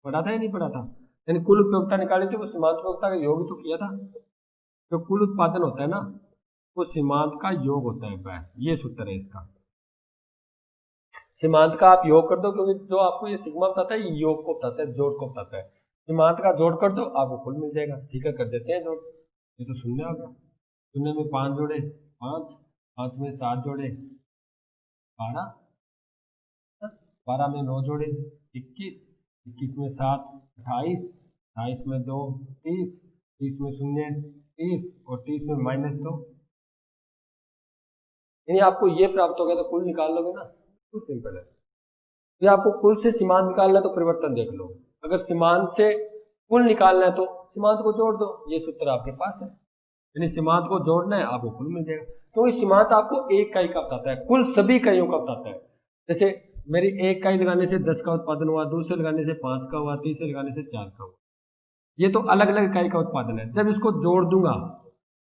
पढ़ा था या नहीं पढ़ा था, यानी कुल उपयोगिता निकाली थी, वो सीमांत उपयोगिता का योग ही तो किया था। जो कुल उत्पादन होता है ना वो सीमांत का योग होता है, बस ये सूत्र है इसका। सीमांत का आप योग कर दो, क्योंकि जो आपको ये सिग्मा बताता है ये योग को बताता है, जोड़ को बताता है। सीमांत का जोड़ कर दो, आपको कुल मिल जाएगा। ठीक है, कर देते हैं जोड़। ये तो शून्य हो गया, शून्य में 5 जोड़े 5, 5 में 7 जोड़े 12, 12 में 9 जोड़े 21, 21 में 7 28, 28 में 2 30, 30 में 0 30 और 30 में -2। यानी आपको ये प्राप्त हो गया, तो कुल निकाल लोगे ना, बिल्कुल सिंपल है। ये आपको कुल से सीमांत निकालना है तो परिवर्तन देख लो, अगर सीमांत से कुल निकालना है तो सीमांत को जोड़ दो, ये सूत्र आपके पास है। यानी सीमांत को जोड़ना है, आपको कुल मिल जाएगा। तो ये सीमांत आपको एक इकाई का बताता है, कुल सभी इकाइयों का बताता है। जैसे मेरी एक इकाई लगाने से 10 का उत्पादन हुआ, दूसरे लगाने से 5 का हुआ, तीसरे लगाने से 4 का हुआ। ये तो अलग अलग इकाई का उत्पादन है। जब इसको जोड़ दूंगा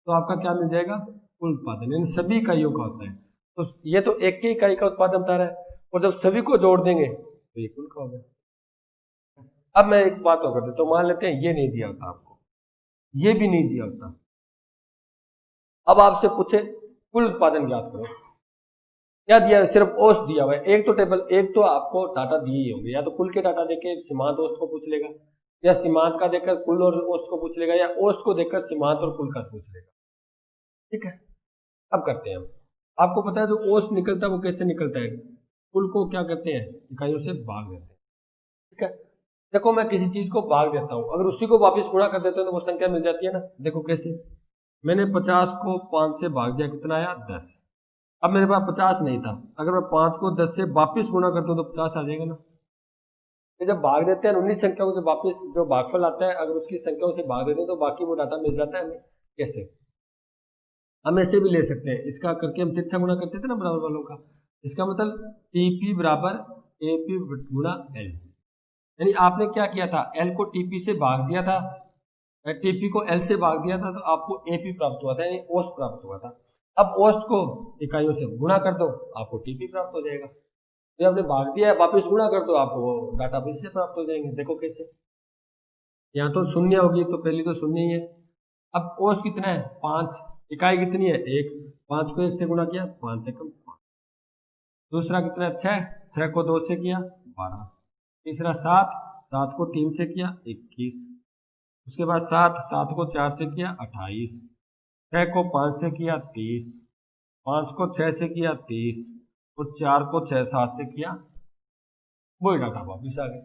तो आपका क्या मिल जाएगा, कुल उत्पादन, यानी सभी इकाइयों का होता है। तो ये तो एक ही इकाई का उत्पादन बता रहा है, और जब सभी को जोड़ देंगे तो ये कुल का हो गया। अब मैं एक बात और कर देता हूँ, मान लेते हैं ये नहीं दिया होता आपको, ये भी नहीं दिया होता। अब आपसे पूछे कुल उत्पादन ज्ञात करो, क्या दिया है, सिर्फ औसत दिया हुआ है। एक तो टेबल, एक तो आपको डाटा दिए ही होंगे, या तो कुल के डाटा देके सीमांत औसत को पूछ लेगा, या सीमांत का देखकर कुल और औसत को पूछ लेगा, या औसत को देखकर सीमांत और कुल का पूछ लेगा। ठीक है, अब करते हैं हम। आपको पता है जो औसत निकलता है वो कैसे निकलता है, कुल को क्या करते हैं, इकाइयों से भाग देते हैं। ठीक है, देखो मैं किसी चीज को भाग देता हूं, अगर उसी को वापस गुणा कर देते हैं तो वो संख्या मिल जाती है ना। देखो कैसे, मैंने 50 को 5 से भाग दिया, कितना आया 10। अब मेरे पास 50 नहीं था, अगर मैं 5 को 10 से वापिस गुणा करता हूँ तो 50 आ जाएगा ना। तो जब भाग देते हैं उन्हीं संख्याओं से वापिस जो भागफल आता है, अगर उसकी संख्याओं से भाग देते हैं तो बाकी वो डाटा मिल जाता है हमें। कैसे, हम ऐसे भी ले सकते हैं, इसका करके हम तिरछा गुणा करते थे ना बराबर वालों का। इसका मतलब टीपी बराबर एपी गुणा एल। यानी आपने क्या किया था, एल को टीपी से भाग दिया था, टीपी को एल से भाग दिया था, तो आपको एपी प्राप्त हुआ था, यानी औसत प्राप्त हुआ था। अब औसत को इकाइयों से गुणा कर दो, आपको टीपी प्राप्त हो जाएगा। तो आपने भाग दिया है, वापिस गुणा कर दो, आपको वो डाटा फिर से प्राप्त हो जाएंगे। देखो कैसे, यहाँ तो शून्य होगी तो पहली तो शून्य ही है। अब औसत कितना है 5, इकाई कितनी है 1, 5 को 1 से गुणा किया 5 से कम 5। दूसरा कितना है 6, 6 को 2 से किया 12। तीसरा 7, 7 को 3 से किया 21। उसके बाद 7, 7 को 4 से किया 28। 6 को 5 से किया 30, 5 को 6 से किया 30 और 4 को 6 7 से किया, वही डाटा वापिस आ गया।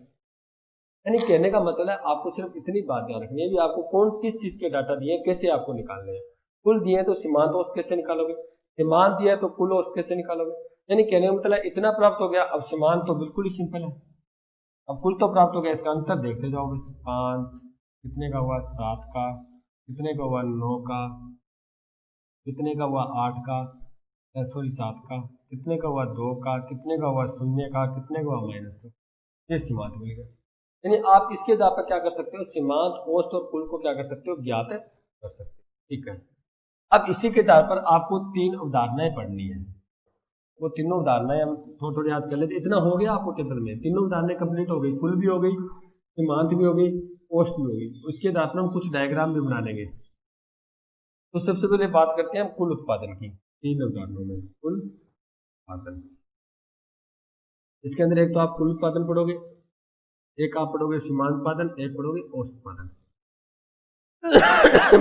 यानी कहने का मतलब है आपको सिर्फ इतनी बात ध्यान रखनी है भी आपको कौन किस चीज के डाटा दिए, कैसे आपको निकालने हैं। कुल दिए तो सीमांत औसत कैसे निकालोगे, सीमांत दिया है तो कुल औसत कैसे निकालोगे। यानी कहने का मतलब इतना प्राप्त हो गया। अब सीमांत तो बिल्कुल ही सिंपल है, अब कुल तो प्राप्त हो गया, इसका अंतर देखते जाओ बस। 5 कितने का हुआ 7 का, कितने का हुआ 9 का, कितने का हुआ 8 का, सॉरी 7 का, कितने का हुआ 2 का, कितने का हुआ 0 का, कितने का हुआ -2। ये सीमांत मिल गया। यानी आप इसके आधार पर क्या कर सकते हो, सीमांत औसत और कुल को क्या कर सकते हो, ज्ञात कर सकते हो। ठीक है, अब इसी के आधार पर आपको 3 अवधारणाएं पढ़नी है। वो तीनों उदाहरणाएं हम थोड़ी थोड़ी याद कर लेते। इतना हो गया आपको टेबल में, तीनों उदाहरणाएं कंप्लीट हो गई, कुल भी हो गई, सीमांत भी हो गई, औसत भी हो गई। उसके आधार पर हम कुछ डायग्राम भी बना लेंगे। तो सबसे पहले बात करते हैं हम कुल उत्पादन की, 3 उदाहरणों में कुल उत्पादन। इसके अंदर एक तो आप कुल उत्पादन पढ़ोगे, एक आप पढ़ोगे सीमांत उत्पादन, एक पढ़ोगे औसत उत्पादन।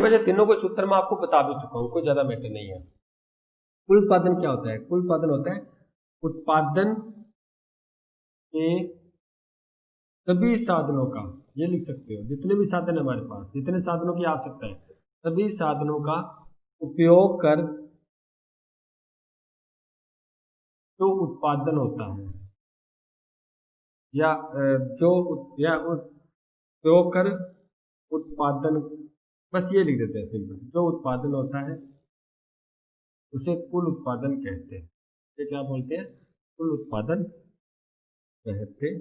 वैसे तीनों को सूत्र में आपको बता भी चुका हूँ, कोई ज्यादा मैटर नहीं है। कुल उत्पादन क्या होता है, कुल उत्पादन होता है उत्पादन के सभी साधनों का, ये लिख सकते हो जितने भी साधन है हमारे पास, जितने साधनों की आवश्यकता है, सभी साधनों का उपयोग कर जो उत्पादन होता है, या उपयोग कर उत्पादन, बस ये लिख देते हैं सिंपल, जो उत्पादन होता है उसे कुल उत्पादन कहते हैं। ये क्या बोलते हैं, कुल उत्पादन कहते हैं।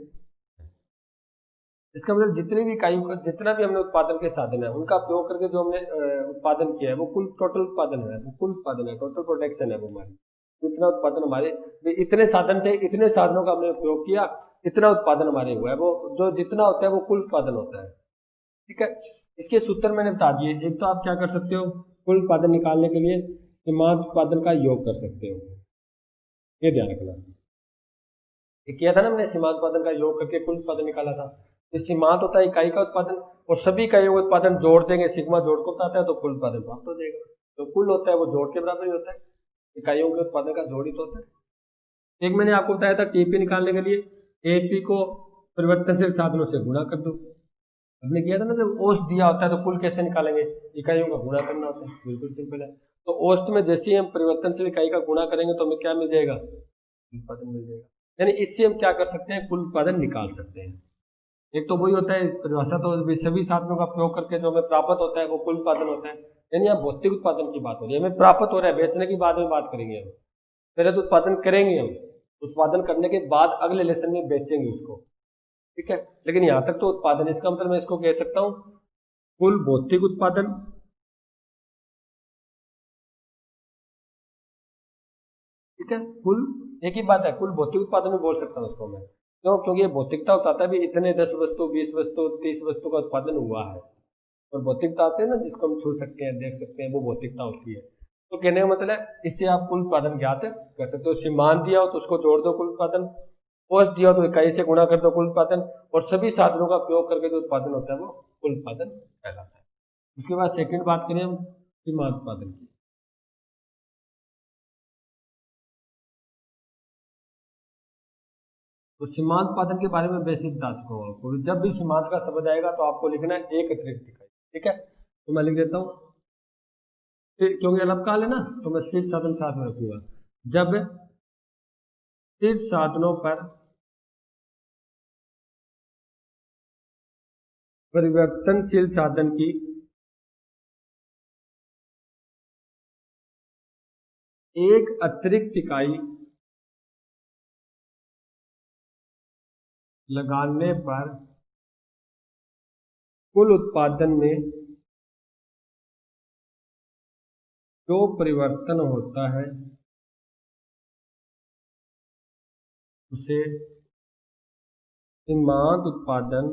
इसका मतलब जितने भी इकाइयों का, जितना भी हमने उत्पादन के साधन है उनका उपयोग करके जो हमने उत्पादन किया है वो कुल टोटल उत्पादन है, वो कुल उत्पादन है, टोटल प्रोडक्शन है वो हमारी। इतना उत्पादन हमारे, इतने साधन थे, इतने साधनों का हमने उपयोग किया, इतना उत्पादन हमारे हुआ है, वो जो जितना होता है वो कुल उत्पादन होता है। ठीक है, इसके सूत्र मैंने बता दिए। एक तो आप क्या कर सकते हो, कुल उत्पादन निकालने के लिए सीमांत उत्पादन का योग कर सकते हो, ये ध्यान रखना। ये किया था ना हमने, सीमांत उत्पादन का योग करके कुल उत्पादन निकाला था। तो सीमांत होता है इकाई का उत्पादन, और सभी इकाइयों का उत्पादन जोड़ देंगे, सिग्मा जोड़ को बताता है, तो कुल उत्पादन प्राप्त हो जाएगा। तो कुल होता है वो जोड़ के बराबर ही होता है, इकाइयों के उत्पादन का जोड़ ही तो होता है। एक मैंने आपको बताया था टीपी निकालने के लिए एपी को परिवर्तनशील साधनों से गुणा कर दो। हमने किया था ना, जब औसत दिया होता है तो कुल कैसे निकालेंगे, इकाइयों का गुणा करना होता है, बिल्कुल सिंपल है। तो औसत में जैसे ही हम परिवर्तनशील इकाई का गुणा करेंगे तो हमें क्या मिल जाएगा, उत्पादन मिल जाएगा। यानी इससे हम क्या कर सकते हैं, कुल उत्पादन निकाल सकते हैं। एक तो वही होता है इस परिभाषा, तो सभी साधनों का प्रयोग करके जो हमें प्राप्त होता है वो कुल उत्पादन होता है। यानी यहाँ भौतिक उत्पादन की बात हो रही है, हमें प्राप्त हो रहा है, बेचने की बाद में बात करेंगे हम। पहले तो उत्पादन करेंगे हम, उत्पादन करने के बाद अगले लेसन में बेचेंगे उसको, ठीक है। लेकिन यहाँ तक तो उत्पादन, इसका मतलब मैं इसको कह सकता हूँ कुल भौतिक उत्पादन, ठीक है। कुल एक ही बात है, कुल भौतिक उत्पादन में बोल सकता हूँ उसको मैं, क्यों, क्योंकि ये भौतिकता बताता है भी इतने 10 वस्तु 20 वस्तु 30 वस्तु का उत्पादन हुआ है। और भौतिकता आते हैं ना जिसको हम छू सकते हैं देख सकते हैं, वो भौतिकता होती है। तो कहने का मतलब है इससे आप कुल उत्पादन ज्ञात कर सकते हो। सीमांत दिया हो तो उसको जोड़ दो कुल उत्पादन, औसत दिया हो तो इकाई से गुणा कर दो कुल उत्पादन, और सभी साधनों का प्रयोग करके जो उत्पादन होता है वो कुल उत्पादन कहलाता है। उसके बाद सेकंड बात करें हम सीमांत उत्पादन की। तो सीमांत उत्पादन के बारे में बेसिक बता चुका हूँ आपको। जब भी सीमांत का शब्द आएगा तो आपको लिखना है एक अतिरिक्त इकाई, ठीक है। तो मैं लिख देता हूँ, क्योंकि अल्पकाल है ना तो मैं स्थिर साधन साथ में रखूंगा। जब स्थिर साधनों पर परिवर्तनशील साधन की एक अतिरिक्त इकाई लगाने पर कुल उत्पादन में जो परिवर्तन होता है उसे सीमांत उत्पादन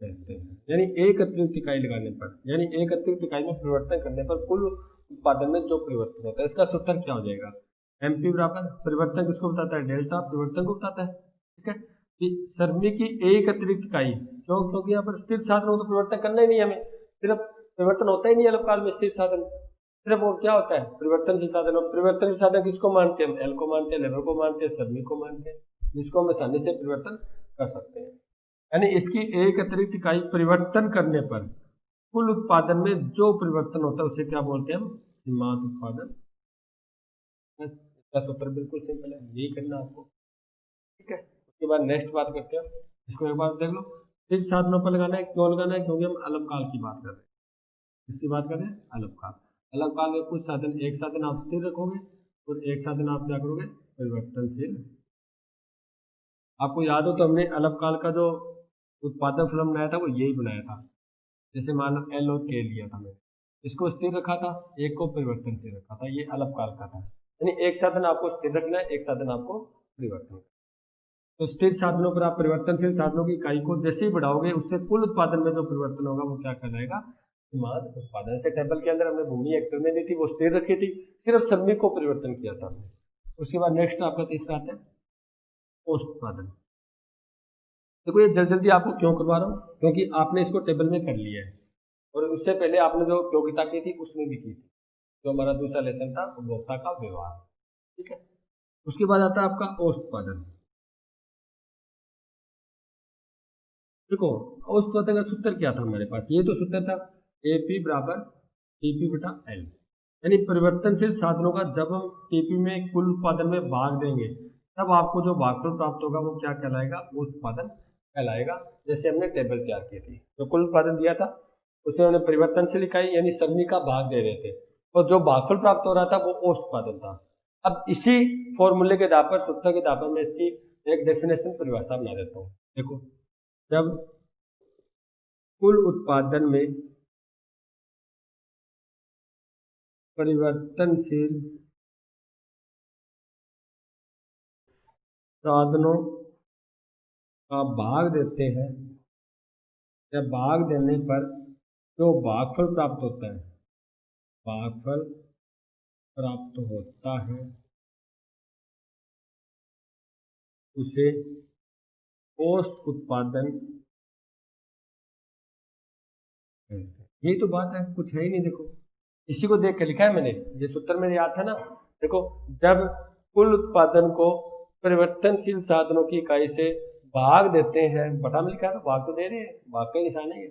कहते हैं। यानी एक अतिरिक्त इकाई लगाने पर, यानी एक अतिरिक्त इकाई में परिवर्तन करने पर कुल उत्पादन में जो परिवर्तन होता है, इसका सूत्र क्या हो जाएगा, एमपी बराबर परिवर्तन किसको बताता है, डेल्टा परिवर्तन को बताता है, ठीक है। कि सरणी की एक अतिरिक्त इकाई, क्यों, क्योंकि यहाँ पर स्थिर साधन हो तो परिवर्तन करना ही नहीं है हमें, सिर्फ परिवर्तन होता ही नहीं है अल्पकाल में स्थिर साधन, सिर्फ वो क्या होता है परिवर्तनशील साधन। और परिवर्तनशील साधन किसको मानते हैं हम, एल को मानते हैं, लेबर को मानते हैं, सरणी को मानते हैं, जिसको हम आसानी से परिवर्तन कर सकते हैं। यानी इसकी एक अतिरिक्त इकाई परिवर्तन करने पर कुल उत्पादन में जो परिवर्तन होता है उसे क्या बोलते हैं हम, सीमांत उत्पादन। बस इसका सूत्र बिल्कुल सिंपल है, यही करना आपको, ठीक है। उसके बाद नेक्स्ट बात करते हैं, इसको एक बार देख लो। स्थिर साधनों पर लगाना है, क्यों लगाना है, क्योंकि हम अल्पकाल की बात कर रहे हैं। किसकी बात कर रहे हैं, अल्पकाल। अल्पकाल में कुछ साधन, एक साधन आप स्थिर रखोगे और एक साधन आप क्या करोगे, परिवर्तनशील। आपको याद हो तो हमने अल्पकाल का जो उत्पादन फलन बनाया था वो यही बनाया था। जैसे मान लो एल और के लिया था मैंने, इसको स्थिर रखा था, एक को परिवर्तनशील रखा था, ये अल्पकाल का था। यानी एक साधन आपको स्थिर रखना है, एक साधन आपको परिवर्तन। तो स्थिर साधनों पर आप परिवर्तनशील साधनों की इकाई को जैसे ही बढ़ाओगे उससे कुल उत्पादन में जो परिवर्तन होगा वो क्या कहलाएगा, सीमांत उत्पादन। से टेबल के अंदर हमने भूमि हेक्टर में दी थी, वो स्थिर रखी थी, सिर्फ श्रमिक को परिवर्तन किया था हमने। उसके बाद नेक्स्ट आपका तीसरा आता है औसत उत्पादन। देखो ये जल्दी जल्दी आपको क्यों करवा रहा हूँ, क्योंकि आपने इसको टेबल में कर लिया है, और उससे पहले आपने जो उपयोगिता की थी उसमें भी की थी, जो हमारा दूसरा लेसन था उपभोक्ता का व्यवहार, ठीक है। उसके बाद आता है आपका औसत उत्पादन। देखो औसत उत्पादन का सूत्र क्या था हमारे पास, ये तो सूत्र था एपी बराबर टीपी बटा एल। यानी परिवर्तनशील साधनों का जब हम टीपी में कुल उत्पादन में भाग देंगे तब आपको जो भागफल प्राप्त होगा वो क्या कहलाएगा, औसत उत्पादन कहलाएगा। जैसे हमने टेबल तैयार की थी, जो कुल उत्पादन दिया था उसे हमने परिवर्तनशील इकाई यानी सरणी का भाग दे रहे थे, और जो भागफल प्राप्त हो रहा था वो औसत उत्पादन था। अब इसी फॉर्मूले के आधार पर, सूत्र के आधार पर मैं इसकी एक डेफिनेशन परिभाषा बना देता हूँ। देखो जब कुल उत्पादन में परिवर्तनशील साधनों का भाग देते हैं या भाग देने पर जो भागफल प्राप्त होता है, भागफल प्राप्त होता है उसे औसत उत्पादन कहते हैं। यही तो बात है, कुछ है ही नहीं। देखो इसी को देख के लिखा है मैंने, ये सूत्र मेरे याद था ना। देखो, जब कुल उत्पादन को परिवर्तनशील साधनों की इकाई से भाग देते हैं, बटा में लिखा है तो भाग तो दे रहे हैं, भाग का निशान है ये,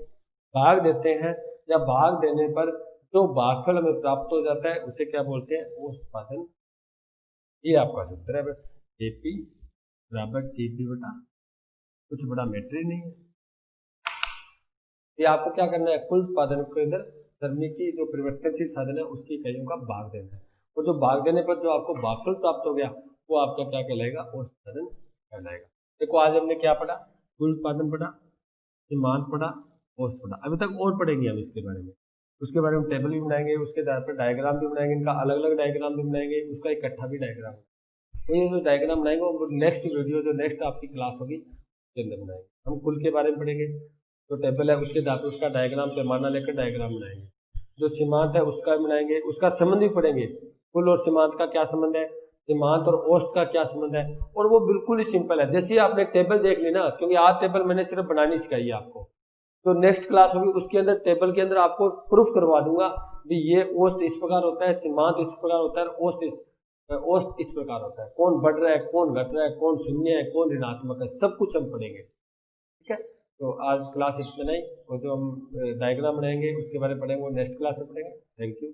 भाग देते हैं या भाग देने पर जो भागफल हमें प्राप्त हो जाता है उसे क्या बोलते हैं, औसत उत्पादन। ये आपका सूत्र है बस, एपी बराबर टीपी बटा, कुछ बड़ा मैटर ही नहीं है। ये आपको क्या करना है, कुल उत्पादन के अंदर सरणी की जो परिवर्तनशील साधन है उसकी इकाइयों का भाग देना है, और जो भाग देने पर जो आपको भागफल प्राप्त हो गया वो आपका क्या कहलाएगा, औसत उत्पादन कहलाएगा। देखो आज हमने क्या पढ़ा, कुल उत्पादन पढ़ा, सीमांत पढ़ा, औसत पढ़ा। अभी तक और पढ़ेंगे हम इसके बारे में, उसके बारे में टेबल भी बनाएंगे, उसके आधार पर डायग्राम भी बनाएंगे, इनका अलग अलग डायग्राम भी बनाएंगे, उसका इकट्ठा भी डायग्राम। तो ये जो डायग्राम बनाएंगे वो नेक्स्ट वीडियो, जो नेक्स्ट आपकी क्लास होगी उसके अंदर बनाएंगे। हम कुल के बारे में पढ़ेंगे, जो टेबल है उसके आधार पर उसका डायग्राम, पैमाना लेकर डायग्राम बनाएंगे। जो सीमांत है उसका बनाएंगे, उसका संबंध भी पढ़ेंगे, कुल और सीमांत का क्या संबंध है, सीमांत और औसत का क्या संबंध है। और वो बिल्कुल ही सिंपल है, जैसे आपने टेबल देख ली ना, क्योंकि आज टेबल मैंने सिर्फ बनानी सिखाई है आपको, तो नेक्स्ट क्लास होगी उसके अंदर टेबल के अंदर आपको प्रूफ करवा दूंगा कि ये औसत इस प्रकार होता है, सीमांत इस प्रकार होता है, औसत इस प्रकार होता है, कौन बढ़ रहा है, कौन घट रहा है, कौन शून्य है, कौन ऋणात्मक है, सब कुछ हम पढ़ेंगे। ठीक है, तो आज क्लास इतना ही, और जो हम डायग्राम बनाएंगे उसके बारे में पढ़ेंगे वो नेक्स्ट क्लास में पढ़ेंगे। Thank you.